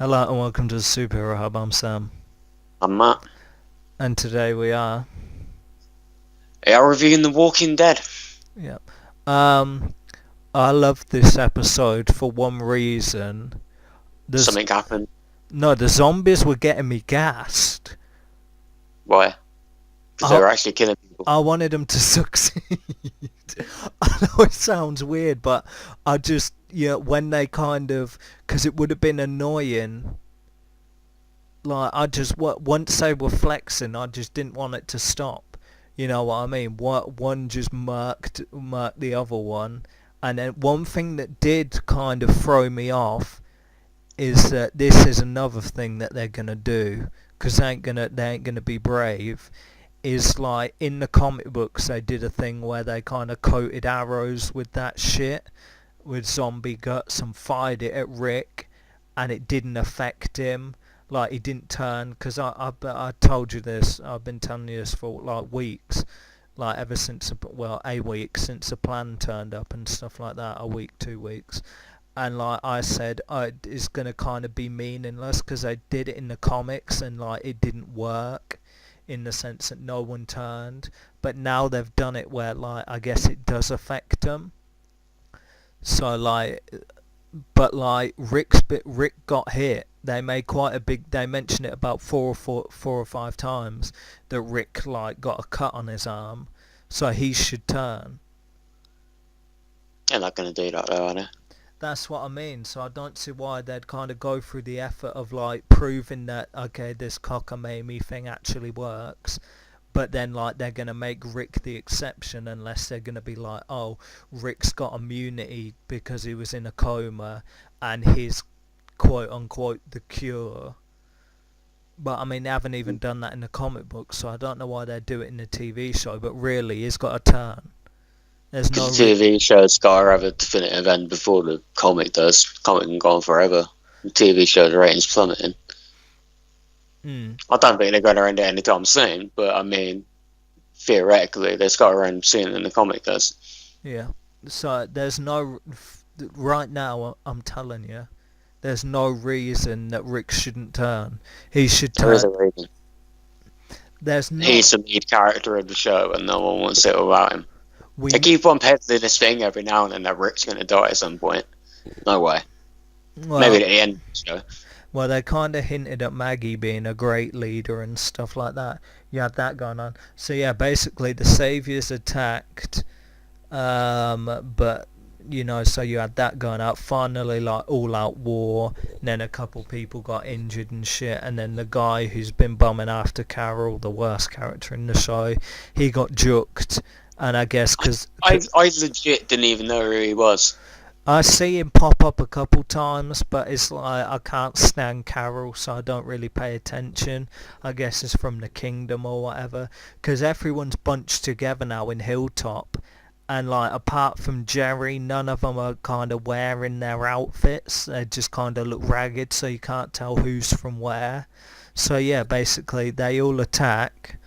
Hello and welcome to the Superhero Hub. I'm Sam, I'm Matt. and today we are. We are reviewing The Walking Dead. Yep. Um, I love this episode for one reason. There's Something happened. no, the zombies were getting me gassed. Why? Because they I were actually killing people. I wanted them to succeed. I know it sounds weird, but I just when they because it would have been annoying. Like once they were flexing, I just didn't want it to stop. You know what I mean? One just murked the other one, and then one thing that did kind of throw me off is that this is another thing that they're gonna do, because they ain't gonna be brave. Is like in the comic books they did a thing where they kind of coated arrows with that shit, with zombie guts, and fired it at Rick, and it didn't affect him. Like he didn't turn, because I told you this. I've been telling you this for like weeks, like ever since a week since the plan turned up and stuff like that. A week, 2 weeks, and like I said, it's gonna kind of be meaningless because they did it in the comics and like it didn't work, in the sense that no one turned. But now they've done it where like I guess it does affect them. So like, but like Rick got hit. They made quite a big. They mentioned it about four or five times that Rick like got a cut on his arm, so he should turn. They're not going to do that though, are they? That's what I mean. So I don't see why they'd kind of go through the effort of like proving that okay, this cockamamie thing actually works, but then like they're gonna make Rick the exception unless they're gonna be like, oh, Rick's got immunity because he was in a coma, and his quote unquote the cure. But I mean, they haven't even done that in the comic book, so I don't know why they do it in the TV show. But really, he's got a turn. There's no Because the TV show's got to have a definitive end before the comic does. The comic can go on forever. The TV show's ratings plummeting. I don't think they're going to end it anytime soon, but I mean, theoretically, there's got to end sooner than the comic does. Yeah. So there's no. Right now, I'm telling you, there's no reason that Rick shouldn't turn. He should There is turn. a reason. There's no. He's the lead character of the show, and no one wants it without him. We They keep on peddling this thing every now and then that Rick's going to die at some point. No way. well, Maybe at the end of the show. well, they kind of hinted at Maggie being a great leader and stuff like that. You had that going on. So yeah, basically the Saviors attacked, but so you had that going out. Finally, like all-out war. And then a couple people got injured and shit. And then the guy who's been bumming after Carol, the worst character in the show, he got juked. And I guess because I legit didn't even know who he was. I see him pop up a couple times, but it's like I can't stand Carol, so I don't really pay attention. I guess it's from the Kingdom or whatever, because everyone's bunched together now in Hilltop, and like apart from Jerry, none of them are kind of wearing their outfits. They just kind of look ragged, so you can't tell who's from where. So yeah, basically they all attack,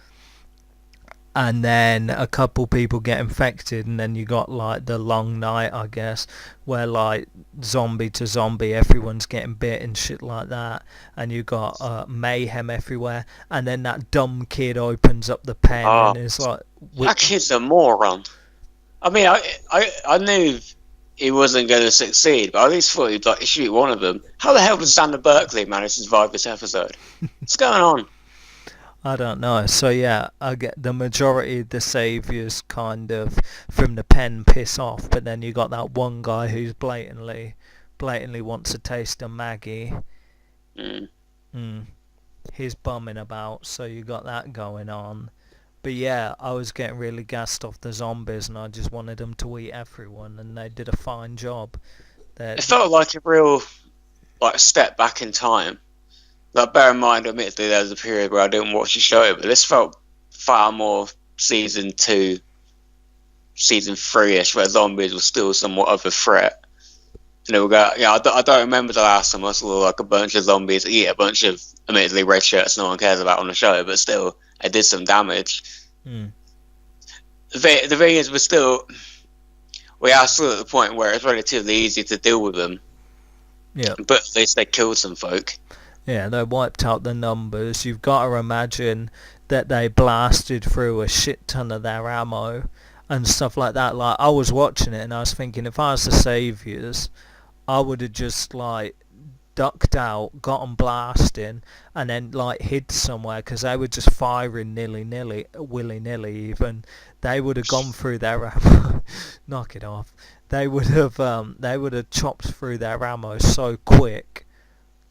and then a couple people get infected, and then you got like the long night, I guess, where like zombie to zombie, everyone's getting bit and shit like that, and you got mayhem everywhere, and then that dumb kid opens up the pen and is like, That kid's a moron. I mean, I knew he wasn't going to succeed, but I at least thought he'd like shoot one of them. How the hell does Xander Berkeley manage to survive this episode? What's going on? I don't know. So yeah, I get the majority of the saviors kind of from the pen piss off, but then you got that one guy who's blatantly wants a taste of Maggie. He's bumming about, so you got that going on. But yeah, I was getting really gassed off the zombies, and I just wanted them to eat everyone, and they did a fine job. It felt like a real step back in time. Like, bear in mind, admittedly, there was a period where I didn't watch the show, but this felt far more season 2, season 3-ish, where zombies were still somewhat of a threat. And it would go, I don't remember the last time I saw like a bunch of zombies eat a bunch of admittedly red shirts no one cares about on the show, but still, it did some damage. The thing is, we are still at the point where it's relatively easy to deal with them. Yeah. But at least they killed some folk. Yeah, they wiped out the numbers. You've got to imagine that they blasted through a shit ton of their ammo and stuff like that. Like, I was watching it and I was thinking, if I was the Saviours, I would have just, like, ducked out, got them blasting, and then, like, hid somewhere, because they were just firing willy-nilly even. They would have gone through their ammo. Knock it off. They would have chopped through their ammo so quick,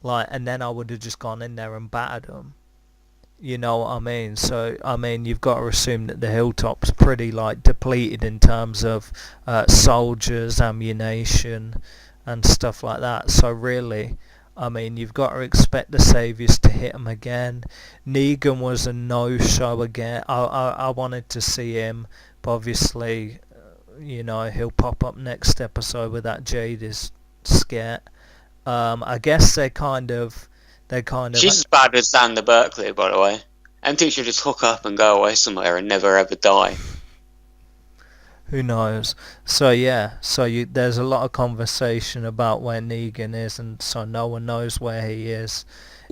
like, and then I would have just gone in there and battered them. You know what I mean? So, I mean, you've got to assume that the Hilltop's pretty, like, depleted in terms of soldiers, ammunition, and stuff like that. So, really, I mean, you've got to expect the Saviours to hit them again. Negan was a no-show again. I wanted to see him, but obviously, you know, he'll pop up next episode with that Jadis scat. I guess they kind of. She's as bad as Xander Berkeley, by the way. Them two should just hook up and go away somewhere and never ever die. Who knows? So yeah, there's a lot of conversation about where Negan is, and so no one knows where he is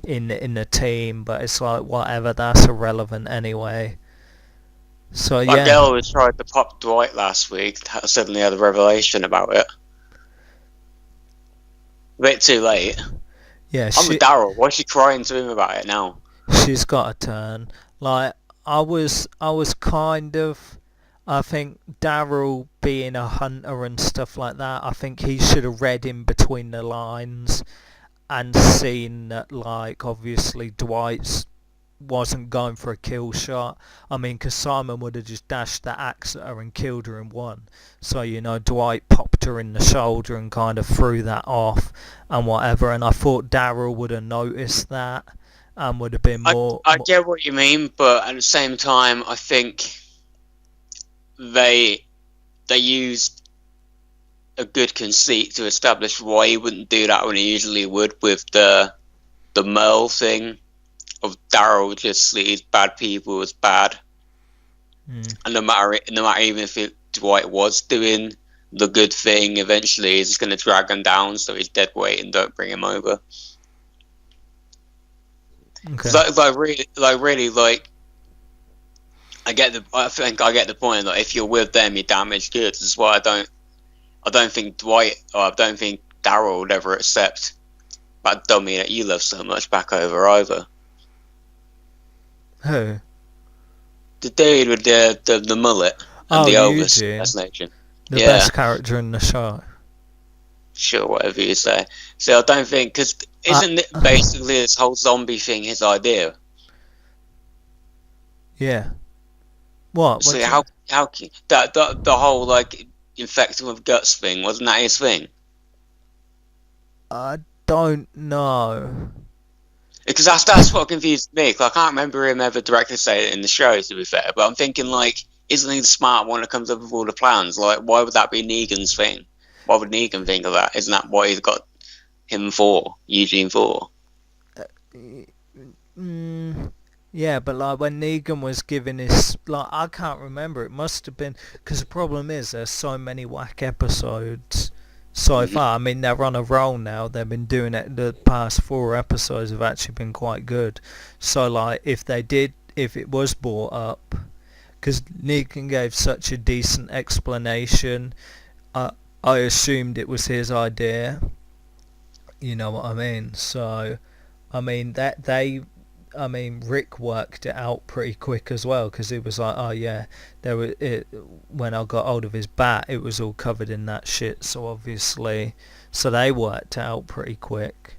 in the team. But it's like, whatever, that's irrelevant anyway. So yeah. That girl who tried to pop Dwight last week suddenly had a revelation about it. A bit too late. Yeah, I'm with Daryl. Why is she crying to him about it now? She's got a turn. Like, I was kind of, I think Daryl being a hunter and stuff like that, I think he should have read in between the lines and seen that, like, obviously Dwight wasn't going for a kill shot. I mean, because Simon would have just dashed the axe at her and killed her in one. So, you know, Dwight popped her in the shoulder and kind of threw that off and whatever. And I thought Daryl would have noticed that and would have been more... I get what you mean, but at the same time, I think they used a good conceit to establish why he wouldn't do that when he usually would, with the Merle thing of Daryl just sees bad people as bad. And no matter even if Dwight was doing the good thing, eventually he's just going to drag him down so he's dead weight and don't bring him over. Okay. Like, I think I get the point. Like, if you're with them, you're damaged goods. That's why I don't think Dwight, or I don't think Daryl would ever accept that dummy that you love so much back over either. Who? The dude with the mullet and the Elvis impersonation. The best character in the show. Sure, whatever you say. So I don't think, because isn't it basically this whole zombie thing his idea? Yeah. What? So how the whole, like, infecting with guts thing, wasn't that his thing? I don't know. Because that's what confused me. Cause I can't remember him ever directly saying it in the show, to be fair. But I'm thinking, like, isn't he the smart one that comes up with all the plans? Like, why would that be Negan's thing? Why would Negan think of that? Isn't that what he's got him for, Eugene for? Yeah, but, like, when Negan was giving his... Like, I can't remember. It must have been... Because the problem is there's so many whack episodes so far. I mean, they're on a roll now. They've been doing it. The past 4 episodes have actually been quite good. So, like, if it was brought up... Because Negan gave such a decent explanation, I assumed it was his idea. You know what I mean? So, I mean, Rick worked it out pretty quick as well, because he was like, oh yeah, when I got hold of his bat, it was all covered in that shit, so obviously, so they worked it out pretty quick.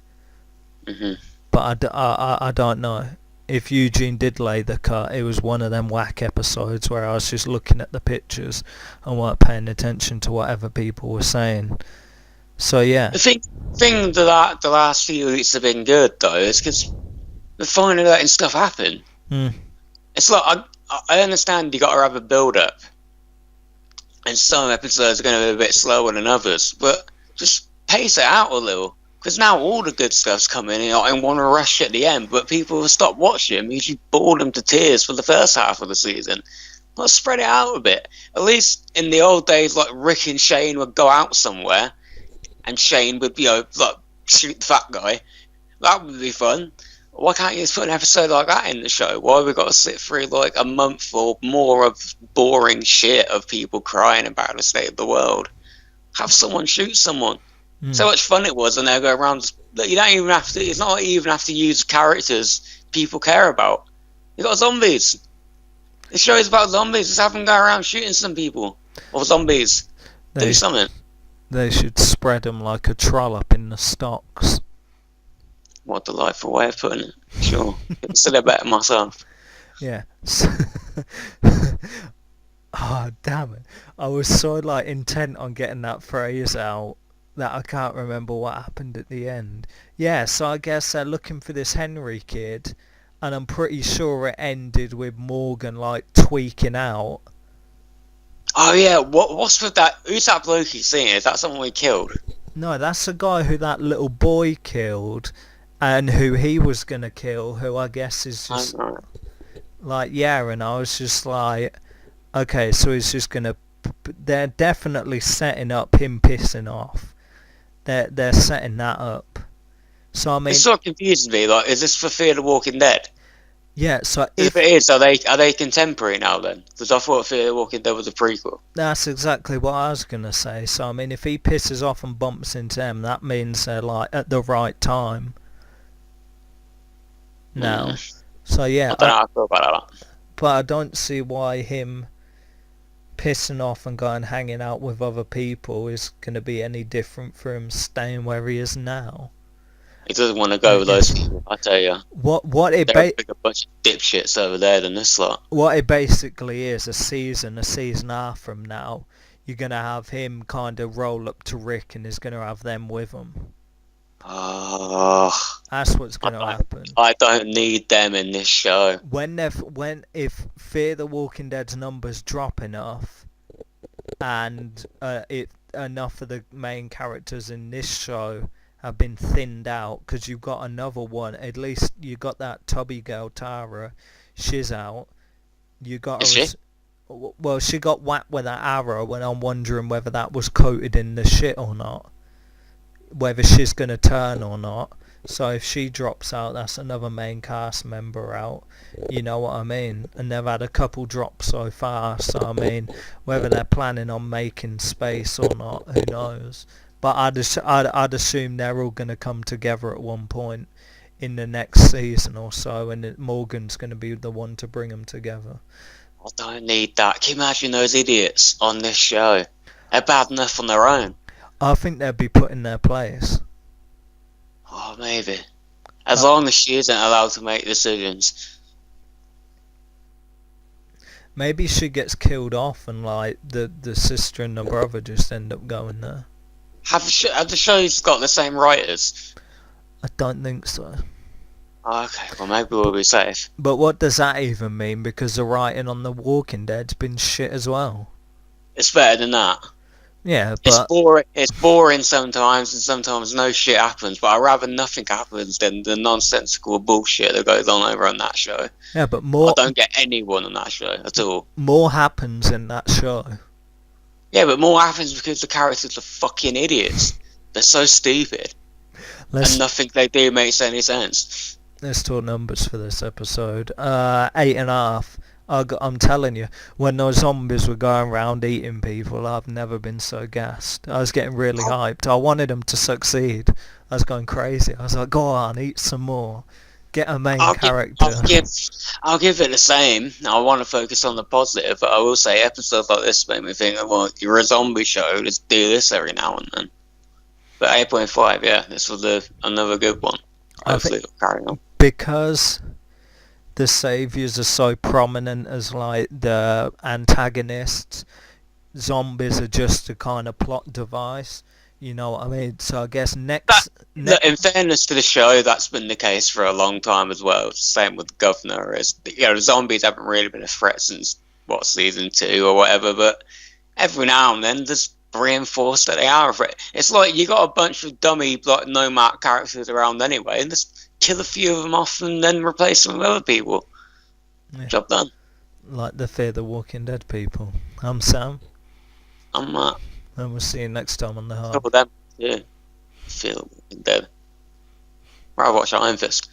But I don't know. If Eugene did lay the cut, it was one of them whack episodes where I was just looking at the pictures and weren't paying attention to whatever people were saying. So yeah. The thing that the last few weeks have been good though is because we're finally letting stuff happen. It's like I understand you got to have a build up, and some episodes are going to be a bit slower than others, but just pace it out a little. Because now all the good stuff's coming in and want to rush at the end, but people have stopped watching because you bored them to tears for the first half of the season. Let's spread it out a bit. At least in the old days, like, Rick and Shane would go out somewhere, and Shane would, like, shoot the fat guy. That would be fun. Why can't you just put an episode like that in the show? Why have we got to sit through like a month or more of boring shit of people crying about the state of the world? Have someone shoot someone. So much fun it was, and they'll go around. You don't even have to. It's not like you even have to use characters people care about. You got zombies. The show is about zombies. Just have them go around shooting some people or zombies. Do something. They should spread them like a trollop in the stocks. What a delightful way of putting it. Sure. Said it better myself. Yeah. Oh, damn it. I was so like intent on getting that phrase out that I can't remember what happened at the end. Yeah, so I guess they're looking for this Henry kid, and I'm pretty sure it ended with Morgan like tweaking out. Oh yeah, what's with that? Who's that bloke he's seeing? Is that someone we killed? No, that's the guy who that little boy killed, and who he was gonna kill, who I guess is just like, yeah, and I was just like, okay, so he's just gonna, they're definitely setting up him pissing off. They're setting that up. So I mean, it's sort of confusing me. Like, is this for Fear the Walking Dead? Yeah. So if it is, are they contemporary now then? Because I thought Fear the Walking Dead was a prequel. That's exactly what I was gonna say. So I mean, if he pisses off and bumps into them, that means they're like at the right time. Now. So yeah. I don't know how I feel about that. But I don't see why him pissing off and going hanging out with other people is going to be any different from him staying where he is now. He doesn't want to go with those people, I tell you. They're a bunch of dipshits over there than this lot. What it basically is, a season and a half from now, you're going to have him kind of roll up to Rick and he's going to have them with him. Oh, that's what's going to happen. I don't need them in this show. If Fear the Walking Dead's numbers drop enough, and enough of the main characters in this show have been thinned out, because you've got another one. At least you got that tubby girl Tara. She's out. You got Is she? Well, she got whacked with that arrow, and I'm wondering whether that was coated in the shit or not. Whether she's going to turn or not. So if she drops out, that's another main cast member out. You know what I mean? And they've had a couple drops so far. So I mean, whether they're planning on making space or not, who knows? But I'd assume they're all going to come together at one point in the next season or so, and Morgan's going to be the one to bring them together. I don't need that. Can you imagine those idiots on this show? They're bad enough on their own. I think they'll be put in their place. Oh, maybe. As long as she isn't allowed to make decisions. Maybe she gets killed off and like the sister and the brother just end up going there. Have the shows got the same writers? I don't think so. Okay, well maybe we'll be safe. But what does that even mean? Because the writing on The Walking Dead's been shit as well. It's better than that. Yeah, but it's boring sometimes, and sometimes no shit happens. But I'd rather nothing happens than the nonsensical bullshit that goes on over on that show. Yeah, but more. I don't get anyone on that show at all. More happens in that show. Yeah, but more happens because the characters are fucking idiots. They're so stupid, and nothing they do makes any sense. Let's talk numbers for this episode. 8.5. I'm telling you, when those zombies were going around eating people, I've never been so gassed. I was getting really hyped. I wanted them to succeed. I was going crazy. I was like, go on, eat some more. Get a main character. I'll give it the same. I want to focus on the positive, but I will say episodes like this make me think, well, you're a zombie show, let's do this every now and then. But 8.5, yeah, this was another good one. Hopefully it'll carry on. Because the saviors are so prominent as like the antagonists, zombies are just a kind of plot device. You know what I mean? So I guess next... In fairness to the show, that's been the case for a long time as well. Same with the Governor. Zombies haven't really been a threat since, season 2 or whatever, but every now and then just reinforce that they are a threat. It's like you got a bunch of dummy, like, no-mark characters around anyway, and just kill a few of them off and then replace them with other people. Yeah. Job done. Like the Fear the Walking Dead people. I'm Sam. I'm Matt. And we'll see you next time on The Hub. Couple of them, yeah. Fear the Walking Dead. rather watch Iron Fist.